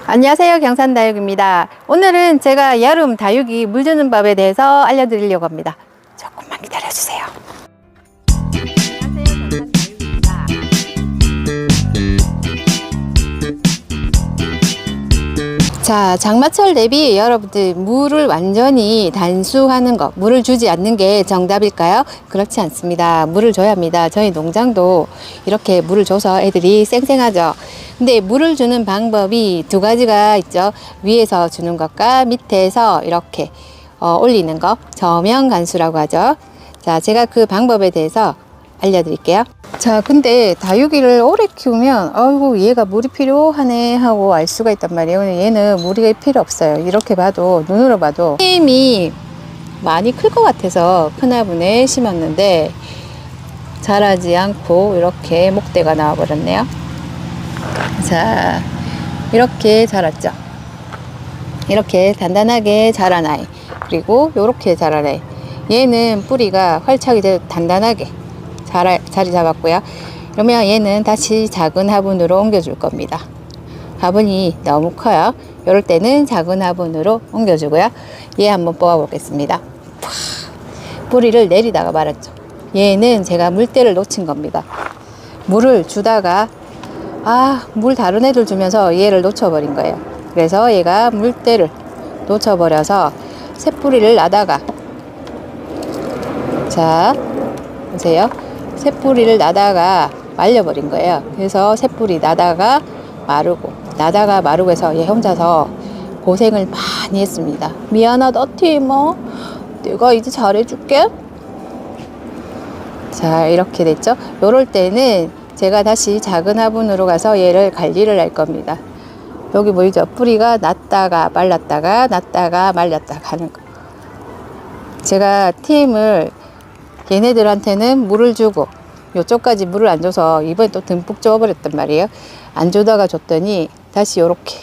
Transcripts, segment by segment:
안녕하세요, 경산다육입니다. 오늘은 제가 여름 다육이 물 주는 법에 대해서 알려드리려고 합니다. 조금만 기다려주세요. 안녕하세요, 경산다육입니다. 자, 장마철 대비 여러분들 물을 완전히 단수하는 것, 물을 주지 않는 게 정답일까요? 그렇지 않습니다. 물을 줘야 합니다. 저희 농장도 이렇게 물을 줘서 애들이 쌩쌩하죠. 근데 물을 주는 방법이 두 가지가 있죠. 위에서 주는 것과 밑에서 이렇게 올리는 것, 저명간수라고 하죠. 자, 제가 그 방법에 대해서 알려드릴게요. 자, 근데 다육이를 오래 키우면 아이고 얘가 물이 필요하네 하고 알 수가 있단 말이에요. 얘는 물이 필요 없어요. 이렇게 봐도, 눈으로 봐도 힘이 많이 클 것 같아서 큰 화분에 심었는데 자라지 않고 이렇게 목대가 나와 버렸네요. 자, 이렇게 자랐죠. 이렇게 단단하게 자란 아이, 그리고 이렇게 자란 아이. 얘는 뿌리가 활착이 단단하게 자리 잡았고요. 그러면 얘는 다시 작은 화분으로 옮겨줄 겁니다. 화분이 너무 커요. 이럴 때는 작은 화분으로 옮겨주고요. 얘 한번 뽑아 보겠습니다. 뿌리를 내리다가 말았죠. 얘는 제가 물때를 놓친 겁니다. 물을 주다가 물 다른 애들 주면서 얘를 놓쳐버린 거예요. 그래서 얘가 물때를 놓쳐버려서 새뿌리를 나다가, 자 보세요. 새뿌리를 나다가 말려버린 거예요. 그래서 새뿌리 나다가 마르고 해서 얘 혼자서 고생을 많이 했습니다. 미안하다 티모, 내가 이제 잘해줄게. 자, 이렇게 됐죠. 요럴 때는 제가 다시 작은 화분으로 가서 얘를 관리를 할 겁니다. 여기 보이죠? 뿌리가 났다가 말랐다가 났다가 말렸다가 하는 거. 제가 팀을 얘네들한테는 물을 주고 요쪽까지 물을 안 줘서 이번에 또 듬뿍 줘버렸단 말이에요. 안 주다가 줬더니 다시 요렇게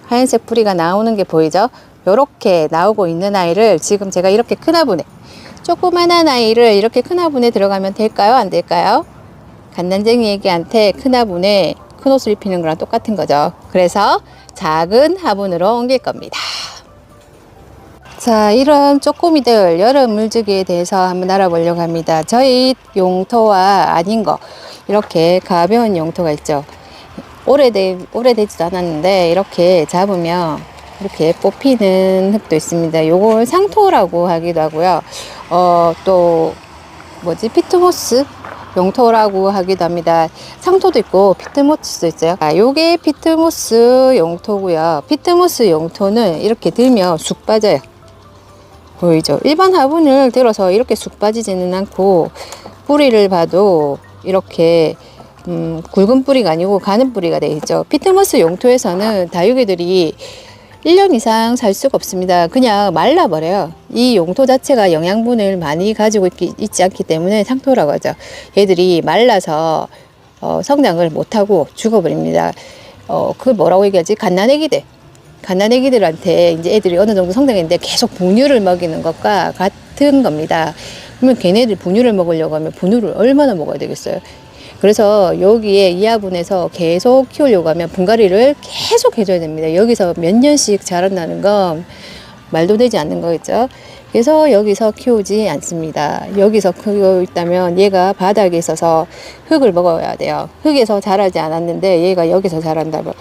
하얀색 뿌리가 나오는 게 보이죠? 요렇게 나오고 있는 아이를 지금 제가 이렇게 큰 화분에, 조그만한 아이를 이렇게 큰 화분에 들어가면 될까요? 안 될까요? 갓난쟁이 애기한테 큰 화분에 큰 옷을 입히는 거랑 똑같은 거죠. 그래서 작은 화분으로 옮길 겁니다. 자, 이런 쪼꼬미들 여름 물주기에 대해서 한번 알아보려고 합니다. 저희 용토와 아닌 거, 이렇게 가벼운 용토가 있죠. 오래되지도 않았는데 이렇게 잡으면 이렇게 뽑히는 흙도 있습니다. 요걸 상토라고 하기도 하고요. 또 피트모스 용토라고 하기도 합니다. 상토도 있고 피트모스도 있어요. 요게 피트모스 용토고요. 피트모스 용토는 이렇게 들면 쑥 빠져요. 보이죠? 일반 화분을 들어서 이렇게 쑥 빠지지는 않고, 뿌리를 봐도 이렇게 굵은 뿌리가 아니고 가는 뿌리가 되어 있죠. 피트모스 용토에서는 다육이들이 1년 이상 살 수가 없습니다. 그냥 말라버려요. 이 용토 자체가 영양분을 많이 가지고 있지 않기 때문에 상토라고 하죠. 얘들이 말라서 성장을 못하고 죽어버립니다. 그 뭐라고 얘기하지? 갓난애기들한테 이제 애들이 어느 정도 성장했는데 계속 분유를 먹이는 것과 같은 겁니다. 그러면 걔네들 분유를 먹으려고 하면 분유를 얼마나 먹어야 되겠어요? 그래서 여기에 이 화분에서 계속 키우려고 하면 분갈이를 계속 해줘야 됩니다. 여기서 몇 년씩 자란다는 건 말도 되지 않는 거겠죠. 그래서 여기서 키우지 않습니다. 여기서 키우고 있다면 얘가 바닥에 있어서 흙을 먹어야 돼요. 흙에서 자라지 않았는데 얘가 여기서 자란다면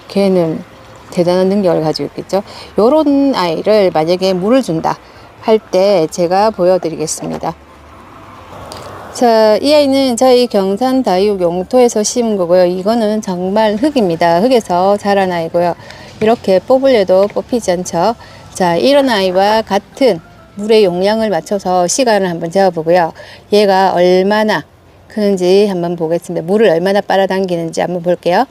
걔는 대단한 능력을 가지고 있겠죠. 요런 아이를 만약에 물을 준다 할 때 제가 보여드리겠습니다. 자, 이 아이는 저희 경산다육 용토에서 심은 거고요. 이거는 정말 흙입니다. 흙에서 자란 아이고요. 이렇게 뽑으려도 뽑히지 않죠. 자, 이런 아이와 같은 물의 용량을 맞춰서 시간을 한번 재어보고요. 얘가 얼마나 크는지 한번 보겠습니다. 물을 얼마나 빨아당기는지 한번 볼게요.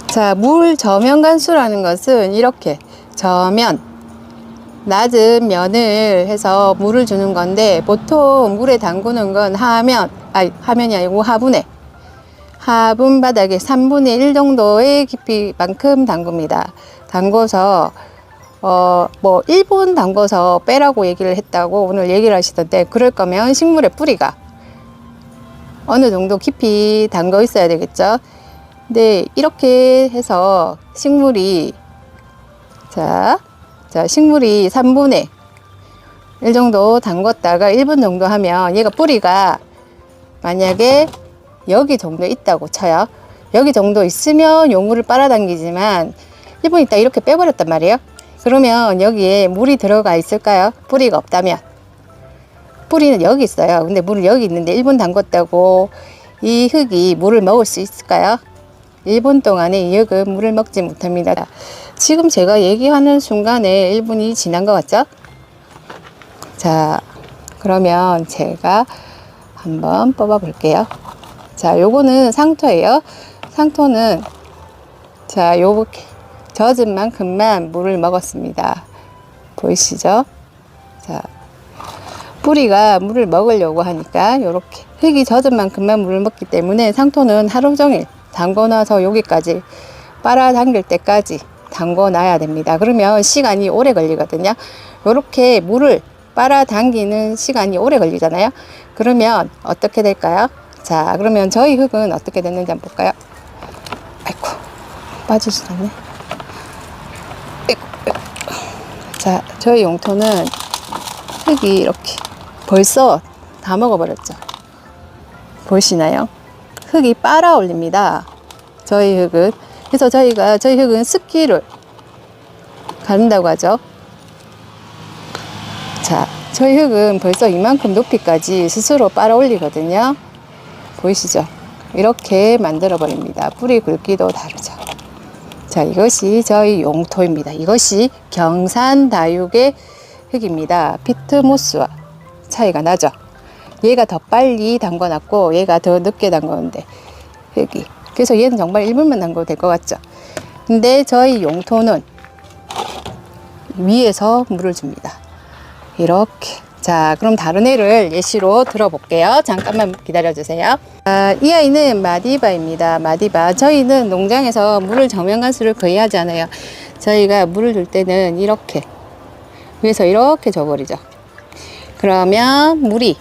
자, 물 저면간수라는 것은 이렇게 낮은 면을 해서 물을 주는 건데, 보통 물에 담그는 건 화면이 아니고 화분 바닥에 3분의 1 정도의 깊이만큼 담굽니다. 담궈서 1분 담궈서 빼라고 얘기를 했다고 오늘 얘기를 하시던데, 그럴 거면 식물의 뿌리가 어느 정도 깊이 담궈 있어야 되겠죠. 근데 이렇게 해서 식물이 자, 식물이 3분의 1 정도 담궜다가 1분 정도 하면 얘가 뿌리가 만약에 여기 정도 있다고 쳐요. 여기 정도 있으면 요 물을 빨아당기지만 1분 있다 이렇게 빼버렸단 말이에요. 그러면 여기에 물이 들어가 있을까요? 뿌리가 없다면. 뿌리는 여기 있어요. 근데 물을 여기 있는데 1분 담궜다고 이 흙이 물을 먹을 수 있을까요? 1분 동안에 이 흙은 물을 먹지 못합니다. 지금 제가 얘기하는 순간에 1분이 지난 것 같죠? 자, 그러면 제가 한번 뽑아 볼게요. 자, 요거는 상토예요. 상토는 자, 요렇게 젖은 만큼만 물을 먹었습니다. 보이시죠? 자, 뿌리가 물을 먹으려고 하니까 요렇게 흙이 젖은 만큼만 물을 먹기 때문에 상토는 하루 종일 담궈 놔서 여기까지 빨아당길 때까지 담궈 놔야 됩니다. 그러면 시간이 오래 걸리거든요. 요렇게 물을 빨아당기는 시간이 오래 걸리잖아요. 그러면 어떻게 될까요? 자, 그러면 저희 흙은 어떻게 됐는지 한번 볼까요? 아이고, 빠지지 않네. 자, 저희 용토는 흙이 이렇게 벌써 다 먹어버렸죠. 보이시나요? 흙이 빨아 올립니다. 저희 흙은. 그래서 저희 흙은 습기를 가른다고 하죠. 자, 저희 흙은 벌써 이만큼 높이까지 스스로 빨아 올리거든요. 보이시죠? 이렇게 만들어 버립니다. 뿌리 굵기도 다르죠. 자, 이것이 저희 용토입니다. 이것이 경산다육의 흙입니다. 피트모스와 차이가 나죠. 얘가 더 빨리 담궈놨고 얘가 더 늦게 담궜는데 흙이. 그래서 얘는 정말 1분만 담궈도 될 것 같죠. 근데 저희 용토는 위에서 물을 줍니다. 이렇게. 자, 그럼 다른 애를 예시로 들어볼게요. 잠깐만 기다려주세요. 이 아이는 마디바입니다. 마디바. 저희는 농장에서 물을 저면관수를 거의 하지 않아요. 저희가 물을 줄 때는 이렇게 위에서 이렇게 줘버리죠. 그러면 물이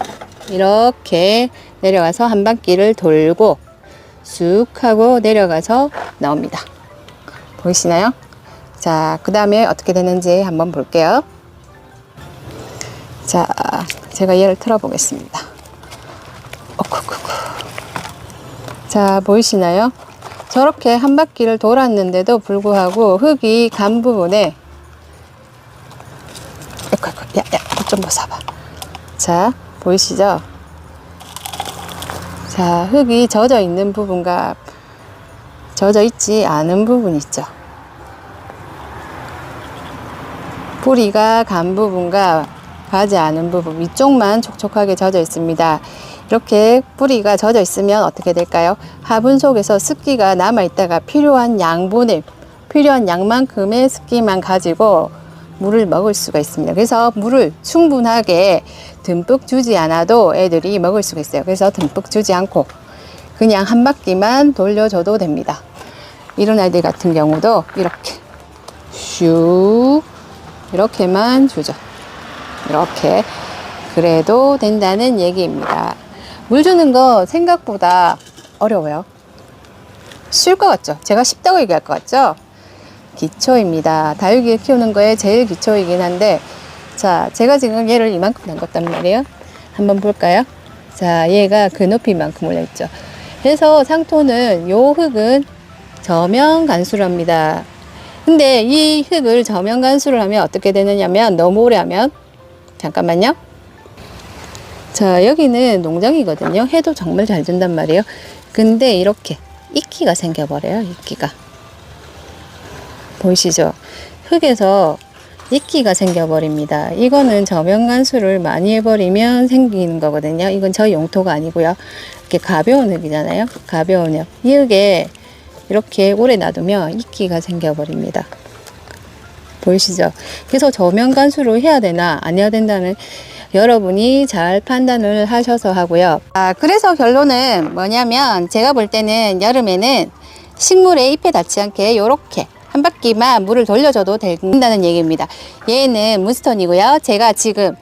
이렇게 내려가서 한 바퀴를 돌고 쑥 하고 내려가서 나옵니다. 보이시나요? 자, 그 다음에 어떻게 되는지 한번 볼게요. 자, 제가 얘를 틀어 보겠습니다. 자, 보이시나요? 저렇게 한 바퀴를 돌았는데도 불구하고 흙이 간 부분에 좀 벗어봐. 자, 보이시죠? 자, 흙이 젖어 있는 부분과 젖어 있지 않은 부분 있죠. 뿌리가 간 부분과 가지 않은 부분 위쪽만 촉촉하게 젖어 있습니다. 이렇게 뿌리가 젖어 있으면 어떻게 될까요? 화분 속에서 습기가 남아 있다가 필요한 양만큼의 습기만 가지고 물을 먹을 수가 있습니다. 그래서 물을 충분하게 듬뿍 주지 않아도 애들이 먹을 수가 있어요. 그래서 듬뿍 주지 않고 그냥 한 바퀴만 돌려줘도 됩니다. 이런 아이들 같은 경우도 이렇게 슉 이렇게만 주죠. 이렇게 그래도 된다는 얘기입니다. 물 주는 거 생각보다 어려워요. 쉬울 것 같죠? 제가 쉽다고 얘기할 것 같죠? 기초입니다. 다육이를 키우는 거에 제일 기초이긴 한데, 자, 제가 지금 얘를 이만큼 담궜단 말이에요. 한번 볼까요? 자, 얘가 그 높이만큼 올려있죠. 그래서 상토는 요 흙은 저면 간수를 합니다. 근데 이 흙을 저면 간수를 하면 어떻게 되느냐면 너무 오래 하면 잠깐만요. 자, 여기는 농장이거든요. 해도 정말 잘 준단 말이에요. 근데 이렇게 이끼가 생겨버려요. 이끼가. 보이시죠? 흙에서 이끼가 생겨버립니다. 이거는 저면간수를 많이 해버리면 생기는 거거든요. 이건 저희 용토가 아니고요. 이렇게 가벼운 흙이잖아요. 가벼운 흙. 이 흙에 이렇게 오래 놔두면 이끼가 생겨버립니다. 보이시죠? 그래서 저면간수를 해야 되나 안 해야 된다는 여러분이 잘 판단을 하셔서 하고요. 그래서 결론은 뭐냐면 제가 볼 때는 여름에는 식물의 잎에 닿지 않게 요렇게 한 바퀴만 물을 돌려줘도 된다는 얘기입니다. 얘는 문스톤이고요. 제가 지금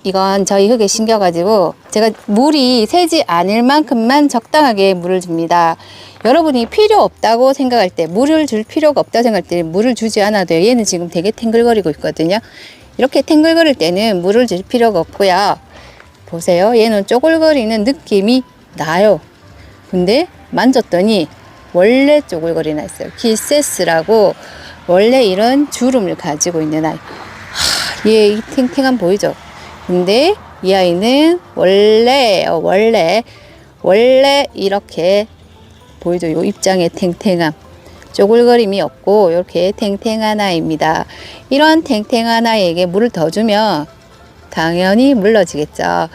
이건 저희 흙에 심겨가지고 제가 물이 새지 않을 만큼만 적당하게 물을 줍니다. 여러분이 필요 없다고 생각할 때, 물을 줄 필요가 없다고 생각할 때 물을 주지 않아도 돼요. 얘는 지금 되게 탱글거리고 있거든요. 이렇게 탱글거릴 때는 물을 줄 필요가 없고요. 보세요. 얘는 쪼글거리는 느낌이 나요. 근데 만졌더니 원래 쪼글거리는 아이 있어요. 기세스라고 원래 이런 주름을 가지고 있는 아이. 얘 이 탱탱함 보이죠? 근데 이 아이는 원래 이렇게 보이죠? 요 입장의 탱탱함. 쪼글거림이 없고 이렇게 탱탱한 아이입니다. 이런 탱탱한 아이에게 물을 더 주면 당연히 물러지겠죠.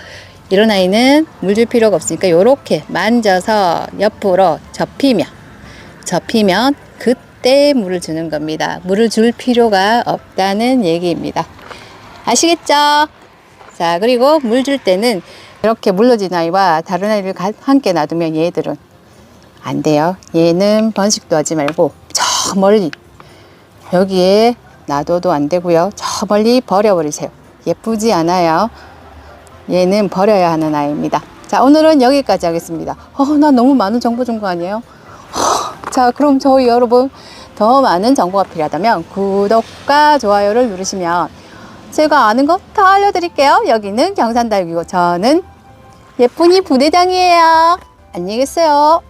이런 아이는 물 줄 필요가 없으니까 이렇게 만져서 옆으로 접히면 그때 물을 주는 겁니다. 물을 줄 필요가 없다는 얘기입니다. 아시겠죠? 자, 그리고 물 줄 때는 이렇게 물러진 아이와 다른 아이를 함께 놔두면 얘들은 안 돼요. 얘는 번식도 하지 말고 저 멀리 여기에 놔둬도 안 되고요. 저 멀리 버려버리세요. 예쁘지 않아요. 얘는 버려야 하는 아이입니다. 자, 오늘은 여기까지 하겠습니다. 나 너무 많은 정보 준 거 아니에요? 자, 그럼 저희 여러분 더 많은 정보가 필요하다면 구독과 좋아요를 누르시면 제가 아는 거 다 알려드릴게요. 여기는 경산다육이고 저는 예쁜이 부대장이에요. 안녕히 계세요.